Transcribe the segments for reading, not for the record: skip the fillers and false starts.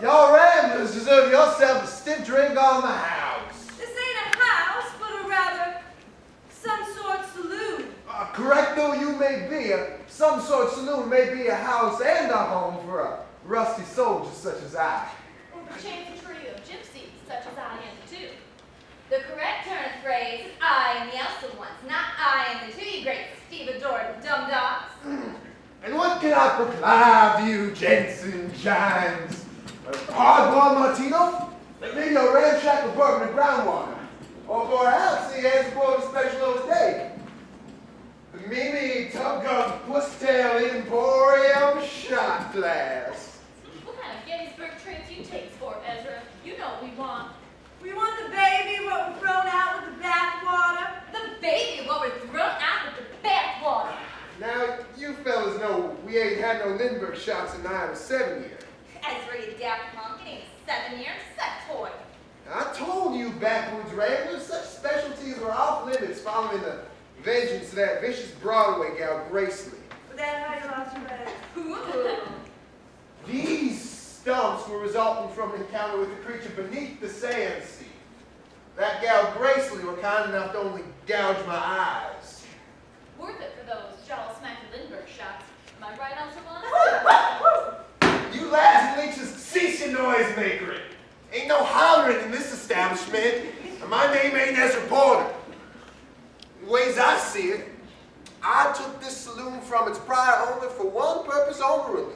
Y'all ramblers deserve yourself a stiff drink on the house. This ain't a house, but a rather some sort saloon. Correct though you may be, some sort saloon may be a house and a home for a rusty soldier such as I. Or perchance a trio of gypsies, such as I am too. The correct turn of phrase is I am the Elsa ones, not I am the two, you great stevedore of the dumb dogs. And what can I proclaim to you, gents and giants? A hard-boiled martino? Maybe a ramshackle bourbon and groundwater? Or perhaps he has brought a special old steak. The Mimi Tug-Gun Puss-Tail Emporium shot glass. What kind of Gettysburg trips you take, Sport Ezra? You know what we want. We want the baby what was thrown out with the bathwater. The baby what was thrown out with the bathwater. Now, you fellas know we ain't had no Lindbergh shots in nigh of 7 years. Ezra, you daft punk, it ain't 7 years, sex toy. I told you, backwoods ramblers, such specialties were off limits following the vengeance of that vicious Broadway gal, Gracely. But that's how you lost your bed. Ooh. These stumps were resulting from an encounter with a creature beneath the Sandsea. That gal, Gracely, were kind enough to only gouge my eyes. Worth it for those jolly smacky Lindbergh shots. Am I right, Elsa? You lads leeches, cease your noise making. Ain't no hollering in this establishment, and my name ain't Ezra Porter. The ways I see it, I took this saloon from its prior owner for one purpose only: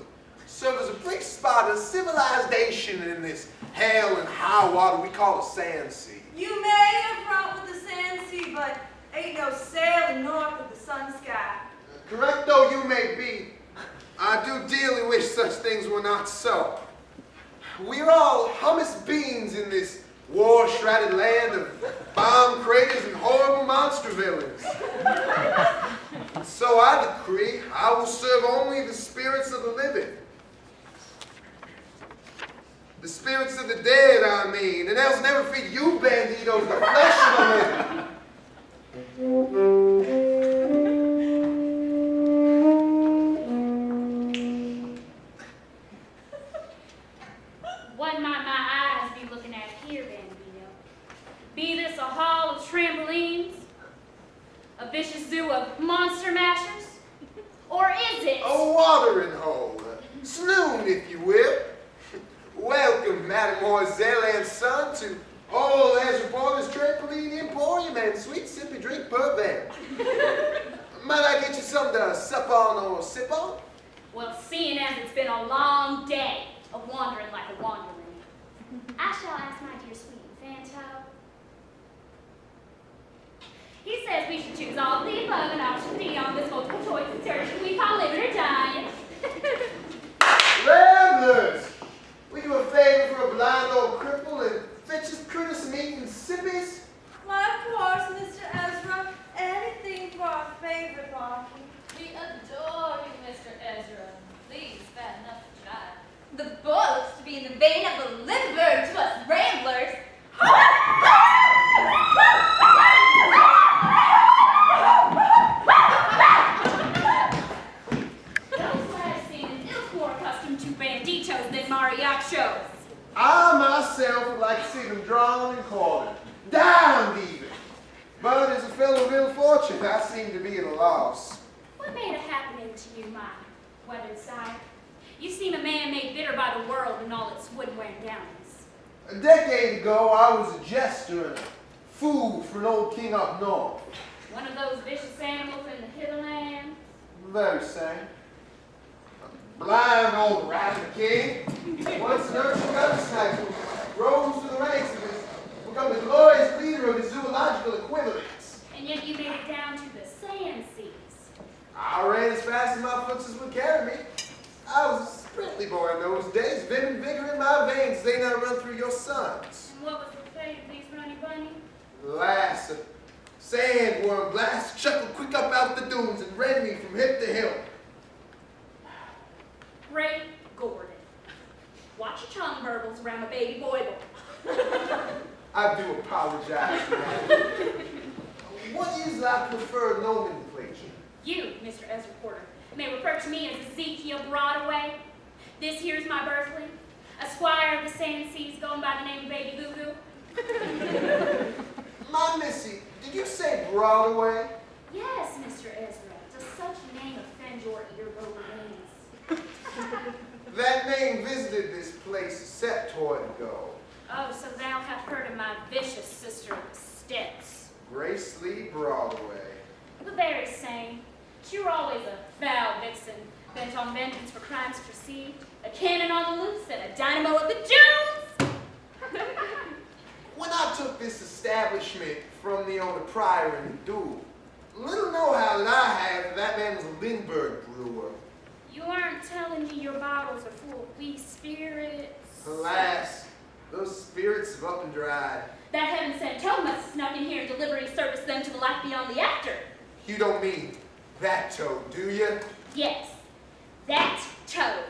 serve as a brief spot of civilization in this hell and high water we call the Sandsea. You may have brought with the Sandsea, but ain't no sailing north of the Sunsky. Correct though you may be, I do dearly wish such things were not so. We're all hummus beans in this war-shrouded land of bomb craters and horrible monster villains. So I decree I will serve only the spirits of the living. The spirits of the dead, I mean, and else never feed you banditos the flesh of the living. What might my eyes be looking at here, Bambino? Be this a hall of trampolines? A vicious zoo of monster mashers? Or is it A watering hole, a saloon, if you will. Welcome, Mademoiselle and son, to all Ezra Porter's Trampoline Emporium and sweet sippy drink per van. Might I get you something to sup on or sip on? Well, seeing as it's been a long day of wandering like a wanderer, I shall ask my dear sweet Fanto. He says we should choose all of the above and option D on this multiple choice insertion we call living or dying. Ramblers! We do a favor for a blind old cripple and fetch us critter some eating sippies? Why, of course, Mr. Ezra. Anything for our favorite Marky. We adore you, Mr. Ezra. Please, fat enough to try. The boast to be in the vein of the Lindbergh to us ramblers. Those last scenes is more accustomed to banditos than mariachos. I myself would like to see them drawn and quartered, down even. But as a fellow of ill fortune, I seem to be at a loss. What made it happen to you, my weathered sire? You seem a man made bitter by the world and all its wood-wearing downings. A decade ago, I was a jester and a fool for an old king up north. One of those vicious animals in the hinterland. Very same. A blind old rabbit king. Once an urchin gutter rose to the ranks of his, become the glorious leader of his zoological equivalents. And yet you made it down to the Sandseas. I ran as fast as my footses would carry me. I was a sprintly boy in those days, vim and vigor in my veins, they now run through your sons. And what was the fate of these runny bunny? Alas, a sandworm blast chuckled quick up out the dunes and rend me from hip to hip. Ray Gordon. Watch your tongue burbles around a baby boy. I do apologize for that. What is thy preferred nomenclature? You, Mr. Ezra Porter, may refer to me as Ezekiel Broadway. This here's my birthling, a squire of Sandsea's going by the name of Baby Goo Goo? My missy, did you say Broadway? Yes, Mr. Ezra. Does such a name offend your earlobe veins? That name visited this place a septoid ago. Oh, so thou hast heard of my vicious sister, Steps. Grace Lee Broadway. The very same. She were always a foul vixen, bent on vengeance for crimes perceived, a cannon on the loose, and a dynamo of the Jones! When I took this establishment from the owner prior in the duel, little know-how that I had that man was a Lindbergh brewer. You aren't telling me your bottles are full of wee spirits? Alas, those spirits have up and dried. That heaven-sent toad must have snuck in here and deliberately serviced them to the life beyond the after. You don't mean that toad, do you? Yes, that toad.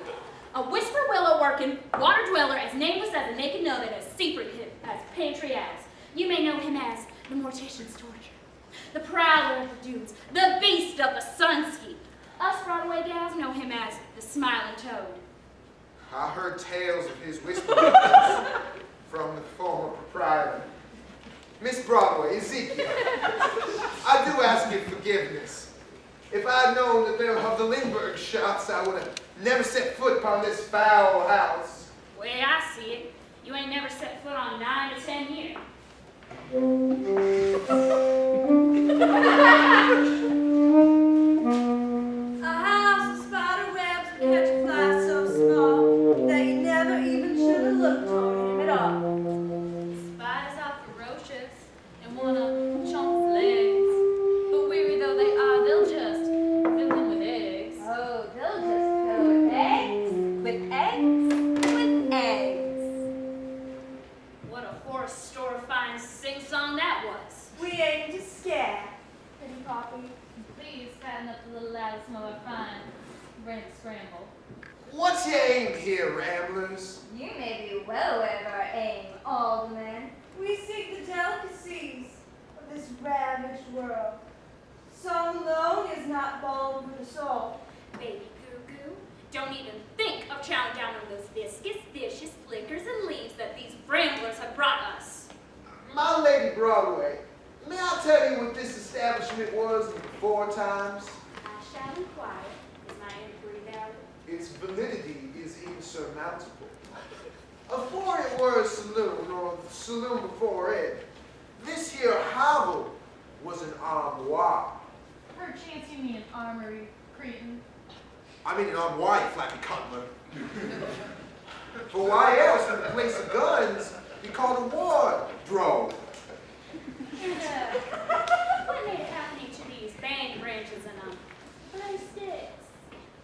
A whisper willow working, water dweller as nameless as a naked nub and as secretive as pantry owls. You may know him as the mortician's torture, the prowler of the dunes, the beast of the Sunsky. Us Broadway gals know him as the smiling toad. I heard tales of his whisper from the former proprietor. Miss Broadway, Ezekiel, I do ask you forgiveness. If I had known that they were of the Lindbergh shots, I would have never set foot upon this foul house. Way I see it, you ain't never set foot on 9 or 10 years. A house of spider webs would catch a fly so small that you never even should have looked on him at all. Spiders are ferocious and wanna chomp his legs. But weary though they are, they'll just fill them with eggs. Oh, they'll just fill with eggs, with eggs, with eggs. What a horse store fine sing-song that was. We aim to scare. Pretty Poppy. Please fatten up the little loud some of our fine rennet scramble. What's your aim here, ramblers? You may be well aware of our aim, alderman. We seek the delicacies of this ravaged world. Song alone is not balm for the soul. Baby Goo Goo, don't even think of chowing down on those viscous, vicious flickers and leaves that these ramblers have brought us. My Lady Broadway, may I tell you what this establishment was in before times? I shall inquire. Is my inquiry valid? Its validity is insurmountable. Afore it were a saloon, or the saloon before it, this here hovel was an armoire. Perchance you mean an armory, cretin. I mean an armoire, you flappy cutler. For why else would the place of guns be called a wardrobe? What may have happened to these bank branches and blue sticks?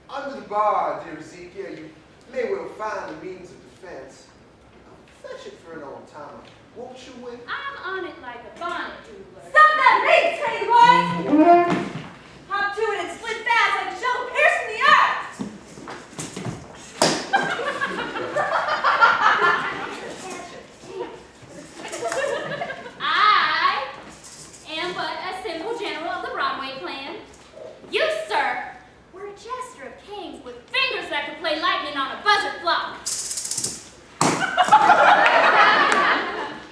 Under the bar, dear Ezekiel, you may well find a means of defense. Fetch it for an old timer, won't you, Win? I'm on it like a bonnet doodler. Stop that beat, tiny boys! Hop to it and split fast like a shovel piercing the earth! I am but a simple general of the Broadway clan. You, sir, were a jester of kings with fingers that could play lightning on a buzzard flop.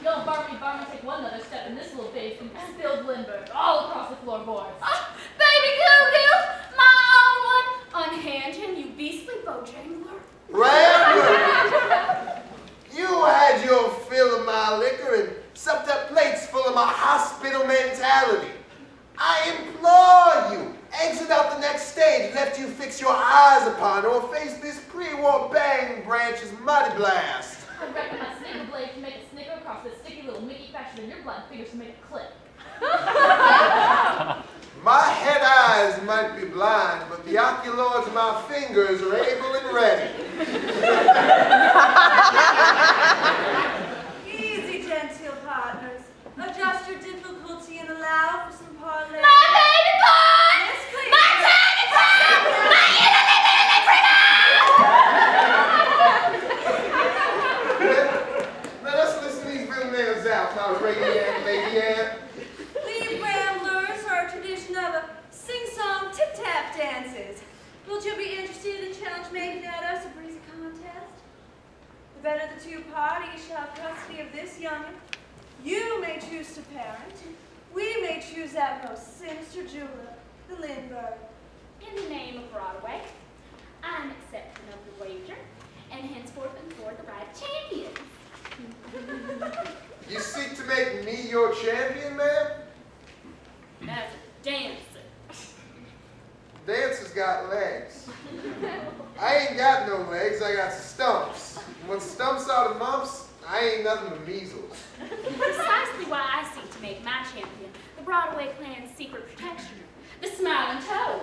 You'll barmy take one other step and this little face can spill Lindbergh all across the floorboards. Baby Goo Goo, my own one, unhand him, you beastly bojangler. Rambler! You had your fill of my liquor and supped up plates full of my hospital mentality. I implore you, exit out the next stage, lest you fix your eyes upon or face this pre-war bang branch's muddy blast. I reckon my snicker blade can make a snicker across this sticky little Mickey faster than your blunt fingers can make a clip. My head eyes might be blind, but the oculars of my fingers are able and ready. Easy, genteel partners. Adjust your difficulty and allow for some parlay. My baby boy! Yes, please. My tiny child! My Now let's listen to these real nails out, my radiant lady Ann. We ramblers are a tradition of sing-song tip-tap dances. Will you be interested in challenge making at us two parties shall have custody of this young'un. You may choose to parent. We may choose that most sinister jeweler, the Lindbergh. In the name of Broadway, I'm accepting of the wager, and henceforth and forth the right champion. You seek to make me your champion, ma'am? As a dancer. Dancer's got legs. I ain't got no legs, I got stumps. And when stumps are the mumps, I ain't nothing but measles. Precisely why I seek to make my champion the Broadway clan's secret protectioner, the Smiling Toad.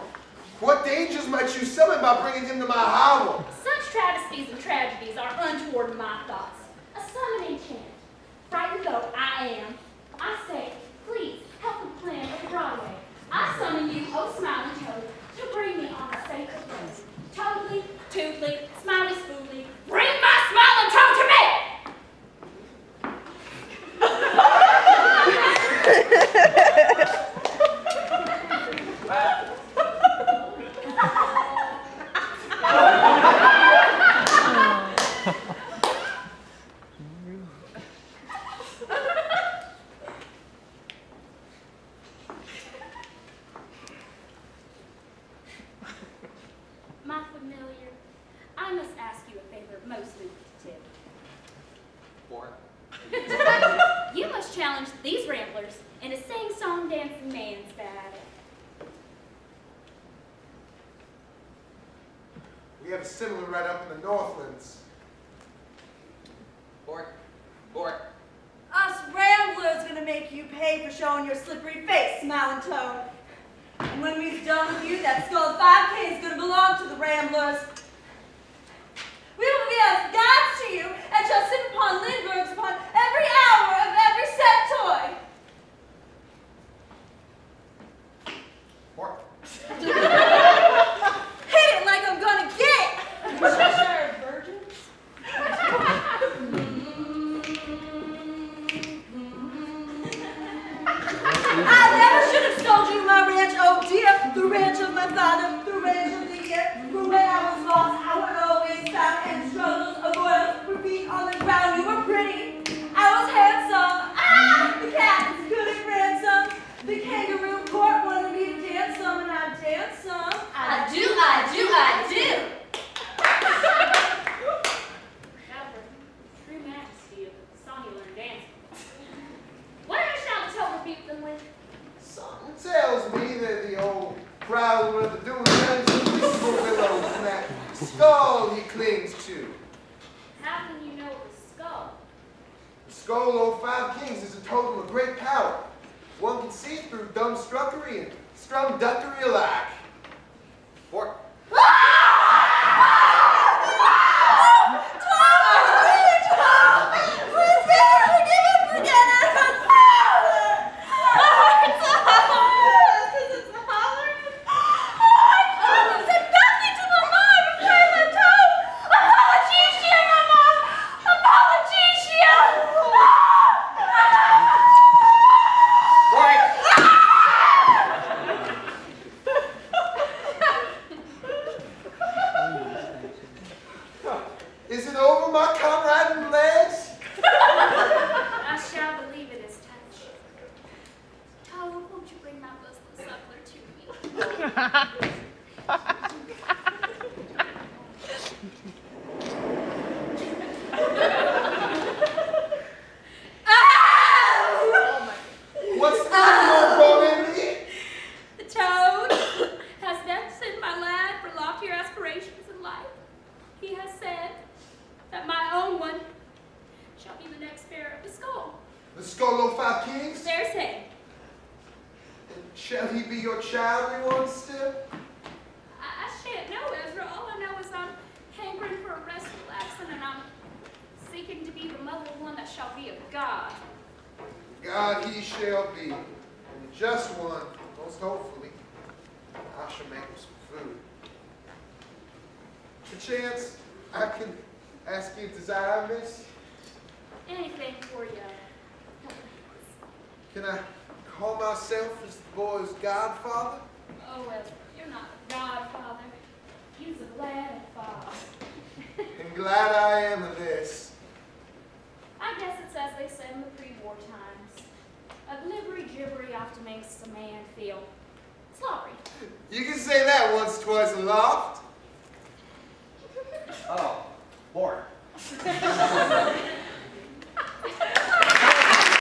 What dangers might you summon by bringing him to my hovel? Such travesties and tragedies are untoward in my thoughts. A summoning chant. Frightened though I am, I say, please help the plan of Broadway. I summon you, oh Smiling Toad, to bring me on a sacred place. Toadly, tootly, smiley spooly, bring my Smiling Toad to me! My familiar, I must ask you a favor most lucrative. What? You must challenge these ramblers in a sing-song dancing man's battle. We have a similar right up in the Northlands. Bork. Bork. Us ramblers gonna make you pay for showing your slippery face, Smiling Toad. And when we're done with you, that skull 5K is gonna belong to the ramblers. We will be as gods to you and shall sit upon Lindberghs upon every hour of every set toy. What? Hit it like I'm gonna get. Cheshire virgins. I never should have sold you my ranch, oh dear, the ranch of my father, the ranch of the year. For when I was lost, I would always found and struggles avoid for feet on the ground. You were pretty, I was handsome. Ah, the cat is good at ransom. The kangaroo court wanted me to dance some, and I danced some. I do. However, true majesty of sonnular dancing. Whatever shall the toad rebuke them with? Something tells me that the old prowler of the doing is the whisper willows and that skull he clings to. How can you know the skull? The skull of 5 kings is a totem of great power. One can see through dumb struckery and strum duckery alike. Bork. Is it over, my comrade in legs? I shall believe it is touch. Toad, won't you bring my bosom suckler to me? What's the matter, Lord Emily? The toad has destined my lad for loftier aspirations in life. He has said that my own one shall be the next bearer of the skull. The skull of 5 kings? There's him. And shall he be your child one still? I shan't know, Ezra. All I know is I'm hankering for a restful accent, and I'm seeking to be the mother of one that shall be a god. God he shall be, and just one, most hopefully. I shall make him some food. Perchance I can ask you a desire, miss? Anything for you. Can I call myself as the boy's godfather? Oh, Ezra, you're not a godfather. You're a glad father. And glad I am of this. blibbery-gibbery often makes a man feel sloppy. You can say that once, twice, aloft. Oh, Lord.